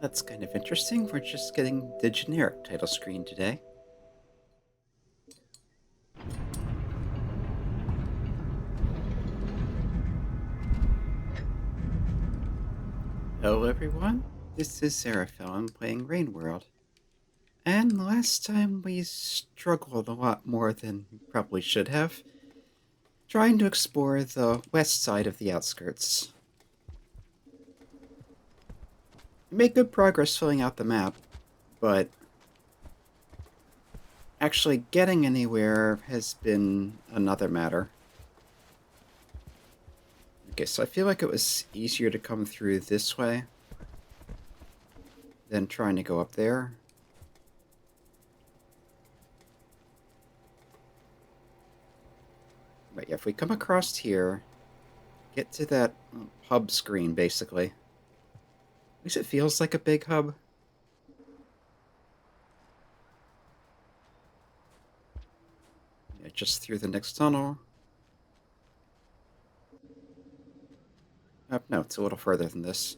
That's kind of interesting. We're just getting the generic title screen today. Hello, everyone. This is Seraphim playing Rain World. And last time we struggled a lot more than we probably should have, trying to explore the west side of the outskirts. We made good progress filling out the map, but actually getting anywhere has been another matter. Okay, so I feel like it was easier to come through this way than trying to go up there. But yeah, if we come across here, get to that hub screen, basically. At least it feels like a big hub. Yeah, just through the next tunnel. Oh, no, it's a little further than this.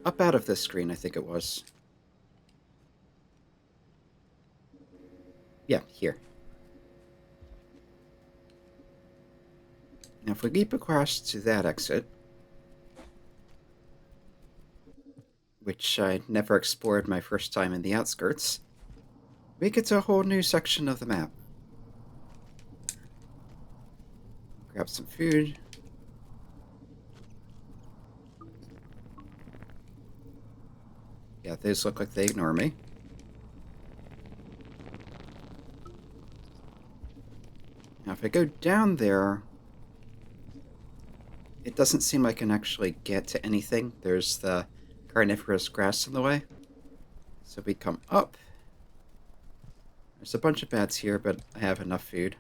Up out of this screen, I think it was. Yeah, here. Now, if we leap across to that exit, which I never explored my first time in the outskirts, we get to a whole new section of the map. Grab some food. Yeah, those look like they ignore me. Now, if I go down there, it doesn't seem I can actually get to anything. There's the carnivorous grass in the way. So we come up. There's a bunch of bats here, but I have enough food.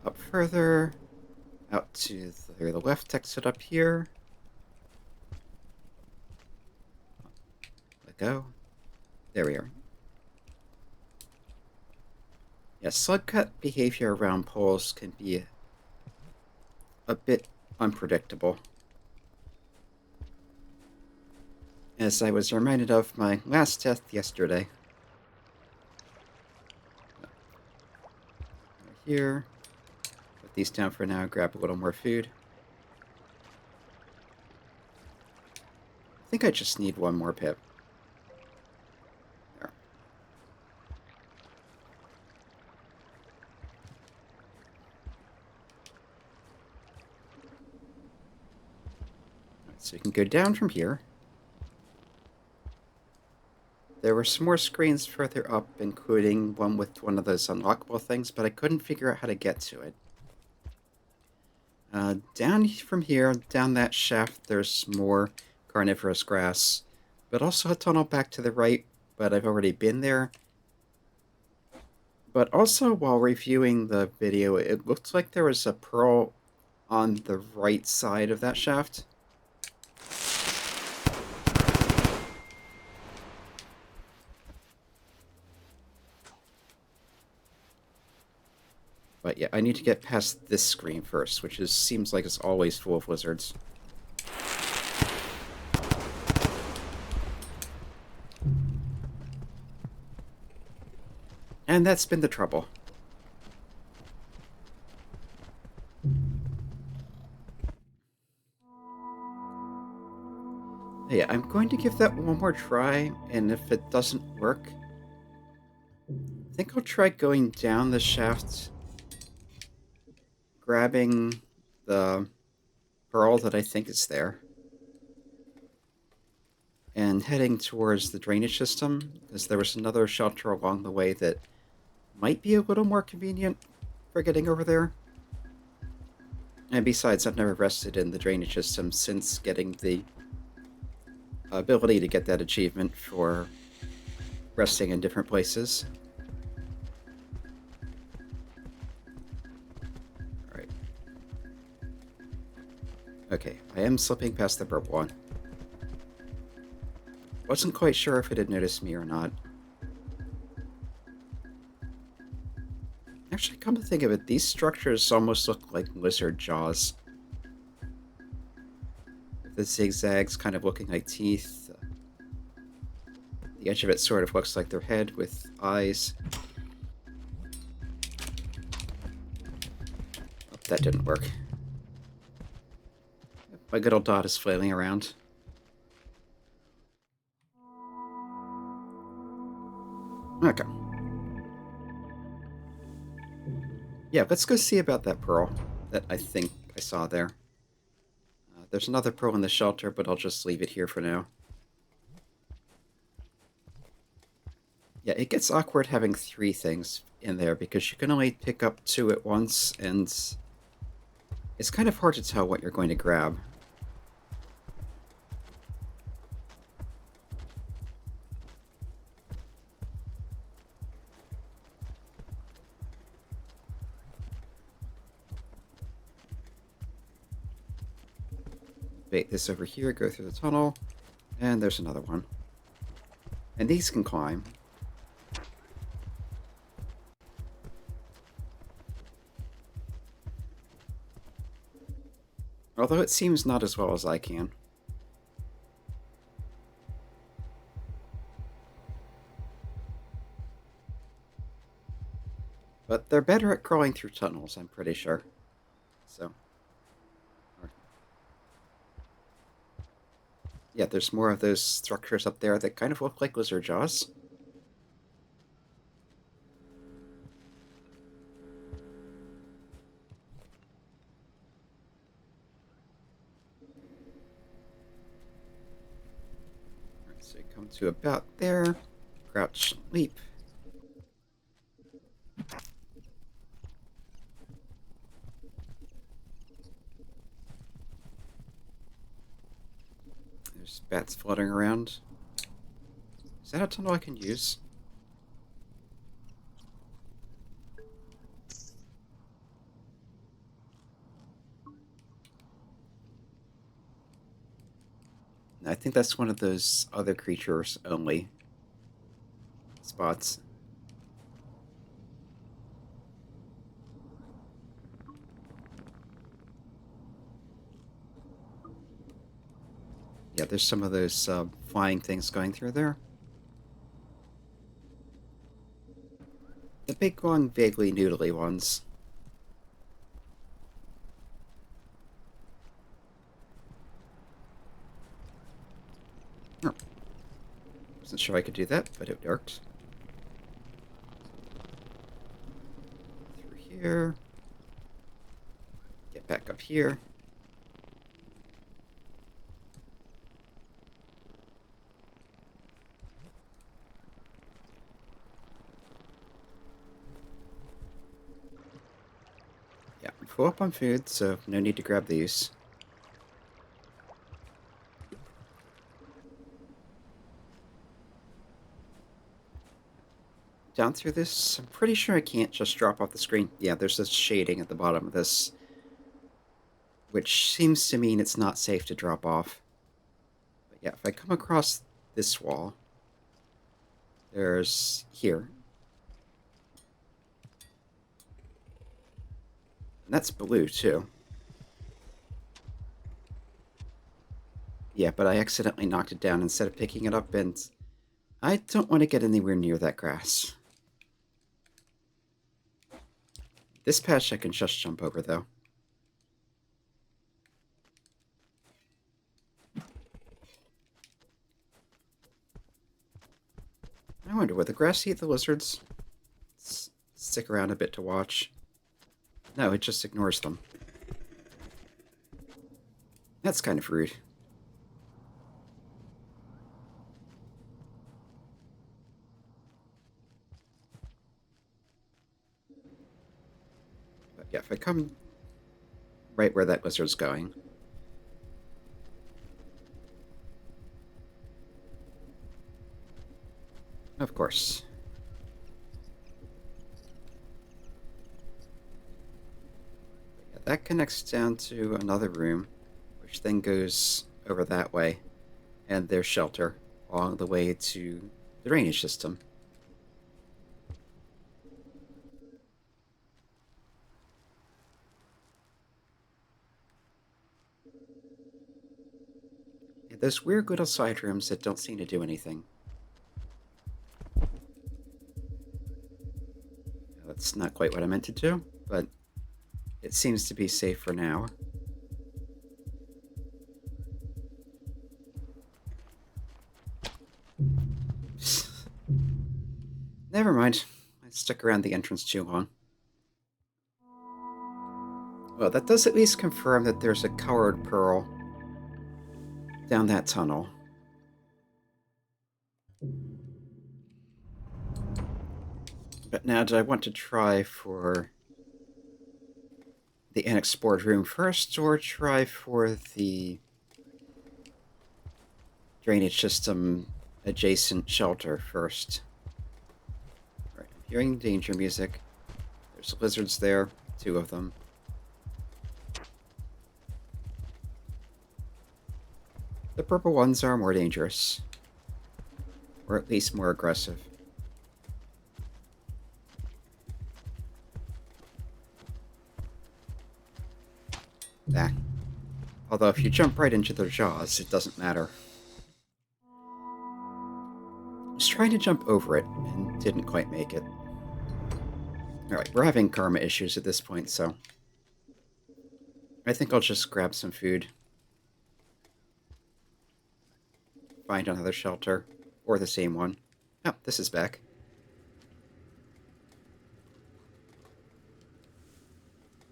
Up further, out to the left exit up here. Let go. There we are. Yeah, slug cut behavior around poles can be a bit unpredictable. As I was reminded of my last death yesterday. Right here. Put these down for now, grab a little more food. I think I just need one more pip. There. Right, so you can go down from here. There were some more screens further up, including one with one of those unlockable things, but I couldn't figure out how to get to it. Down from here, down that shaft, there's more carnivorous grass, but also a tunnel back to the right, but I've already been there. But also, while reviewing the video, it looked like there was a pearl on the right side of that shaft. But yeah, I need to get past this screen first, which seems like it's always full of lizards. And that's been the trouble. Yeah, I'm going to give that one more try, and if it doesn't work, I think I'll try going down the shaft, grabbing the pearl that I think is there, and heading towards the drainage system, because there was another shelter along the way that might be a little more convenient for getting over there. And besides, I've never rested in the drainage system since getting the ability to get that achievement for resting in different places. Alright. Okay, I am slipping past the purple one. Wasn't quite sure if it had noticed me or not. Actually, come to think of it, these structures almost look like lizard jaws. With the zigzags kind of looking like teeth. The edge of it sort of looks like their head with eyes. Oh, that didn't work. My good old dot is flailing around. Okay. Yeah, let's go see about that pearl that I think I saw there. There's another pearl in the shelter, but I'll just leave it here for now. Yeah, it gets awkward having 3 things in there because you can only pick up 2 at once, and it's kind of hard to tell what you're going to grab. Bait this over here, go through the tunnel, and there's another one. And these can climb. Although it seems not as well as I can. But they're better at crawling through tunnels, I'm pretty sure. So. Yeah, there's more of those structures up there that kind of look like lizard jaws. Alright, so you come to about there. Crouch, leap. There's bats fluttering around. Is that a tunnel I can use? I think that's one of those other creatures only spots. Yeah, there's some of those flying things going through there. The big, long, vaguely noodly ones. Oh. Wasn't sure I could do that, but it worked. Through here. Get back up here. Yeah, I'm full up on food, so no need to grab these. Down through this, I'm pretty sure I can't just drop off the screen. Yeah, there's this shading at the bottom of this, which seems to mean it's not safe to drop off. But yeah, if I come across this wall, there's here. And that's blue, too. Yeah, but I accidentally knocked it down instead of picking it up, and I don't want to get anywhere near that grass. This patch I can just jump over, though. I wonder, would the grass eat the lizards? Let's stick around a bit to watch. No, it just ignores them. That's kind of rude. But yeah, if I come right where that lizard's going. Of course. Yeah, that connects down to another room, which then goes over that way, and there's shelter along the way to the drainage system. those weird little side rooms that don't seem to do anything. That's not quite what I meant to do, but it seems to be safe for now. Never mind. I stuck around the entrance too long. Well, that does at least confirm that there's a coward pearl down that tunnel. But now, do I want to try for the unexplored room first, or try for the drainage system adjacent shelter first? Right, I'm hearing danger music. There's lizards there, 2 of them. The purple ones are more dangerous. Or at least more aggressive. Ah. Although if you jump right into their jaws, it doesn't matter. I was trying to jump over it, and didn't quite make it. Alright, we're having karma issues at this point, so I think I'll just grab some food. Find another shelter. Or the same one. Oh, this is back.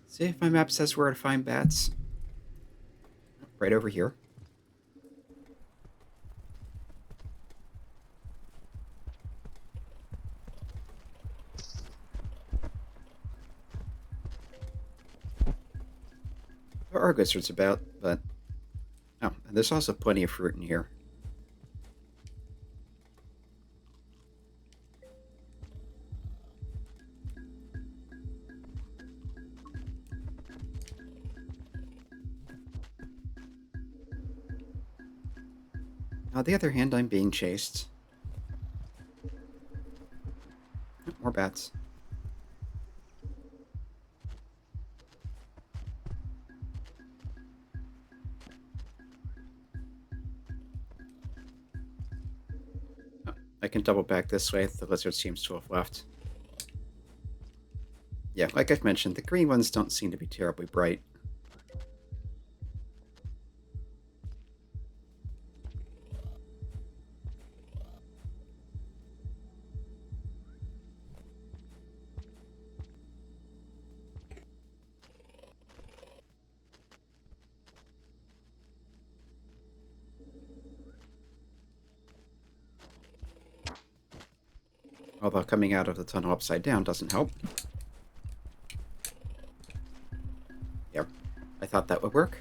See if my map says where to find bats. Right over here. There are lizards about, but... Oh, and there's also plenty of fruit in here. On the other hand, I'm being chased. Oh, more bats. Oh, I can double back this way. The lizard seems to have left. Yeah, like I've mentioned, the green ones don't seem to be terribly bright. Although coming out of the tunnel upside down doesn't help. Yep, I thought that would work.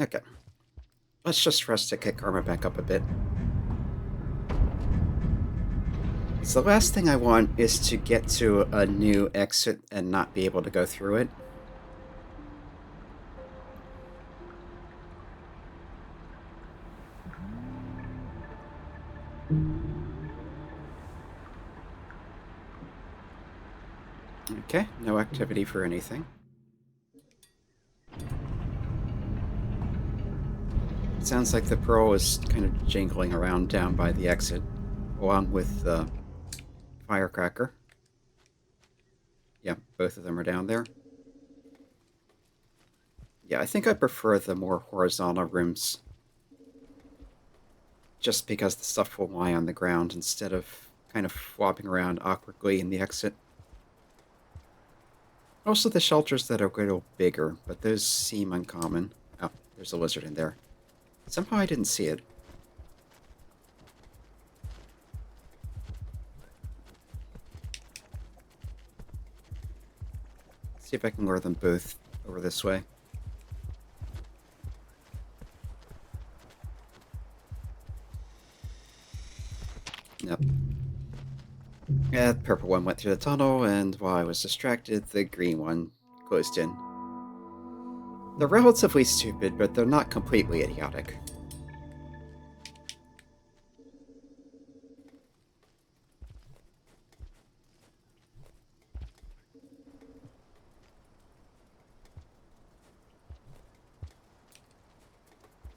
Okay. Let's just rest to kick karma back up a bit. So the last thing I want is to get to a new exit and not be able to go through it. Okay, no activity for anything. It sounds like the pearl is kind of jingling around down by the exit, along with the firecracker. Yeah, both of them are down there. Yeah, I think I prefer the more horizontal rooms. Just because the stuff will lie on the ground instead of kind of flopping around awkwardly in the exit. Also the shelters that are a little bigger, but those seem uncommon. Oh, there's a lizard in there. Somehow I didn't see it. See if I can lure them both over this way. Nope. Yeah, the purple one went through the tunnel, and while I was distracted, the green one closed in. They're relatively stupid, but they're not completely idiotic.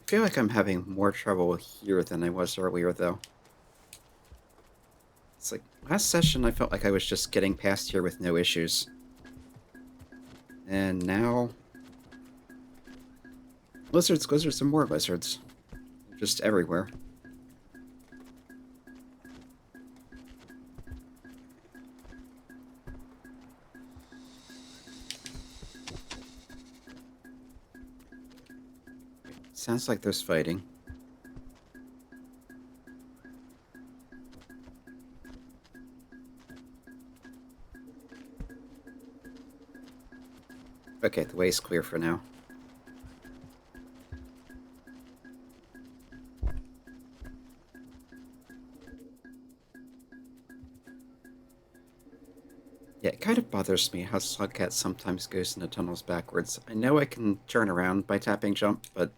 I feel like I'm having more trouble here than I was earlier, though. It's like, last session I felt like I was just getting past here with no issues. And now... lizards, lizards, and more lizards. They're just everywhere. Sounds like there's fighting. Okay, the way's clear for now. Yeah, it kind of bothers me how Slugcat sometimes goes into tunnels backwards. I know I can turn around by tapping jump, but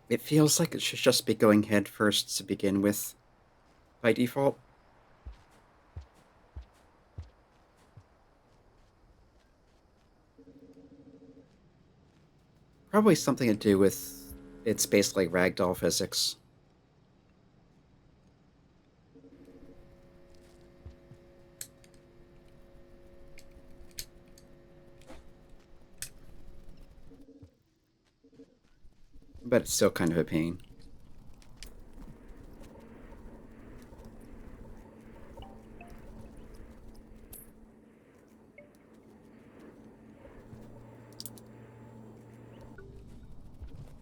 it feels like it should just be going head first to begin with, by default. Probably something to do with it's basically ragdoll physics. But it's still kind of a pain.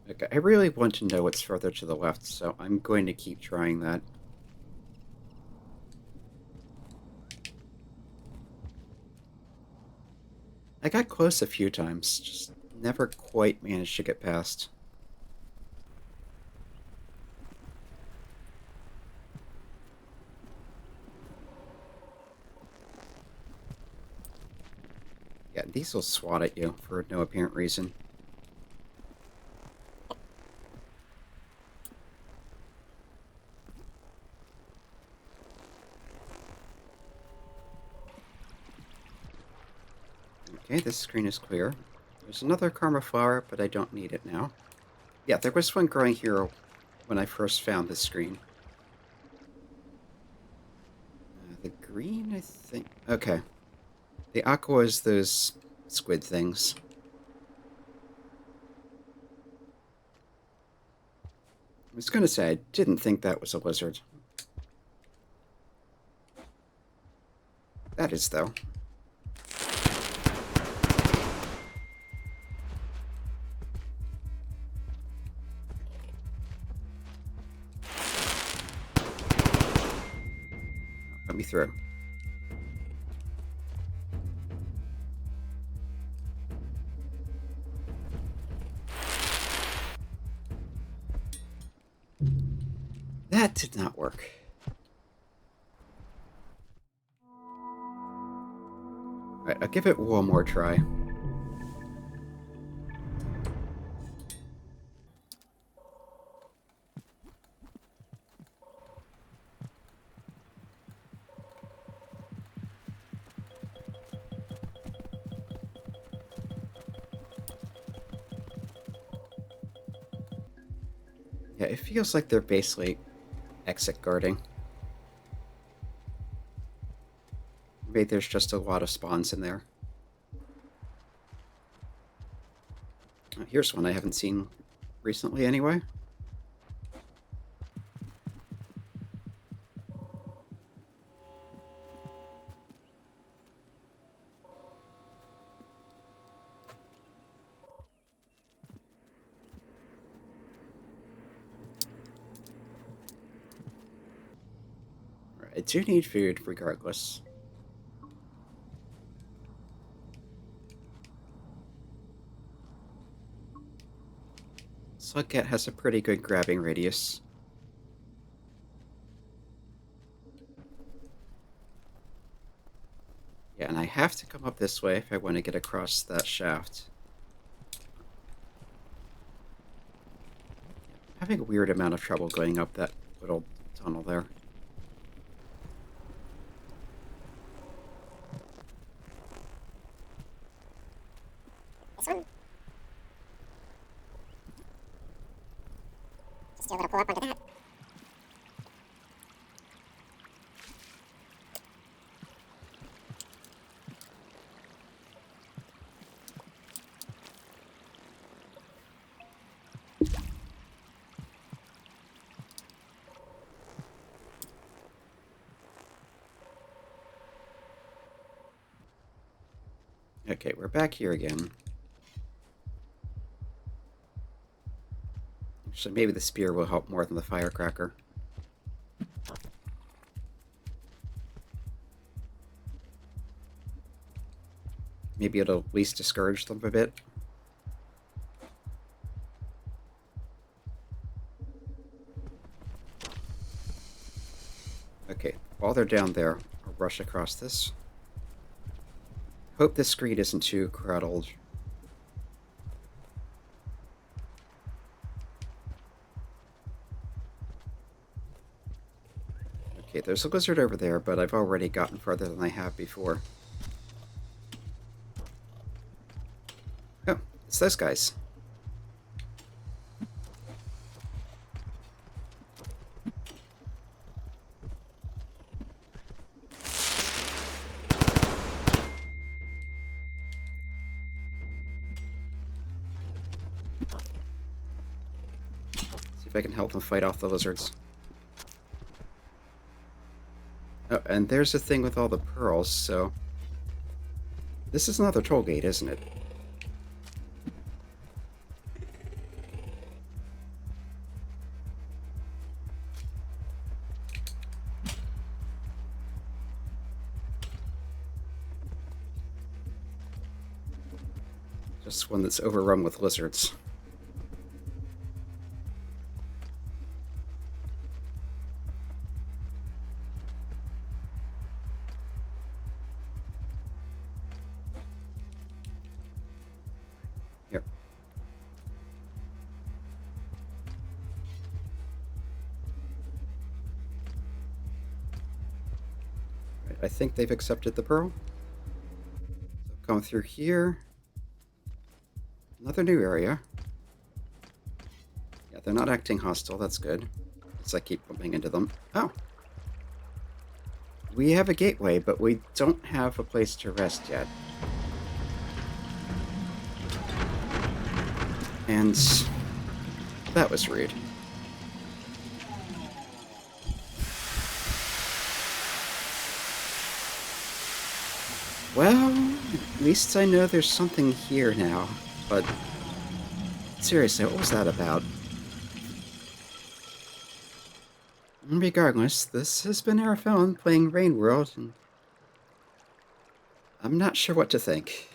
Okay, I really want to know what's further to the left, so I'm going to keep trying that. I got close a few times, just never quite managed to get past. Yeah, these will swat at you for no apparent reason. Okay, this screen is clear. There's another karma flower, but I don't need it now. Yeah, there was one growing here when I first found this screen. The green, I think... okay. The aqua is those squid things. I was going to say, I didn't think that was a lizard. That is, though. Let me through. That did not work. Alright, I'll give it one more try. Yeah, it feels like they're basically exit guarding. Maybe there's just a lot of spawns in there. Here's one I haven't seen recently anyway. I do need food regardless. Slugcat has a pretty good grabbing radius. Yeah, and I have to come up this way if I want to get across that shaft. I'm having a weird amount of trouble going up that little tunnel there. This one. do a little pull up onto that. Okay, we're back here again. Actually, maybe the spear will help more than the firecracker. Maybe it'll at least discourage them a bit. Okay, while they're down there, I'll rush across this. Hope this screen isn't too crowded. Okay, there's a lizard over there, but I've already gotten farther than I have before. Oh, it's those guys. See if I can help them fight off the lizards. Oh, and there's the thing with all the pearls, so... This is another toll gate, isn't it? Just one that's overrun with lizards. Here. Right, I think they've accepted the pearl. So come through here. Another new area. Yeah, they're not acting hostile, that's good. As I keep bumping into them. Oh! We have a gateway, but we don't have a place to rest yet. And that was rude. Well, at least I know there's something here now, but seriously, what was that about? Regardless, this has been Arafellin playing Rain World, and I'm not sure what to think.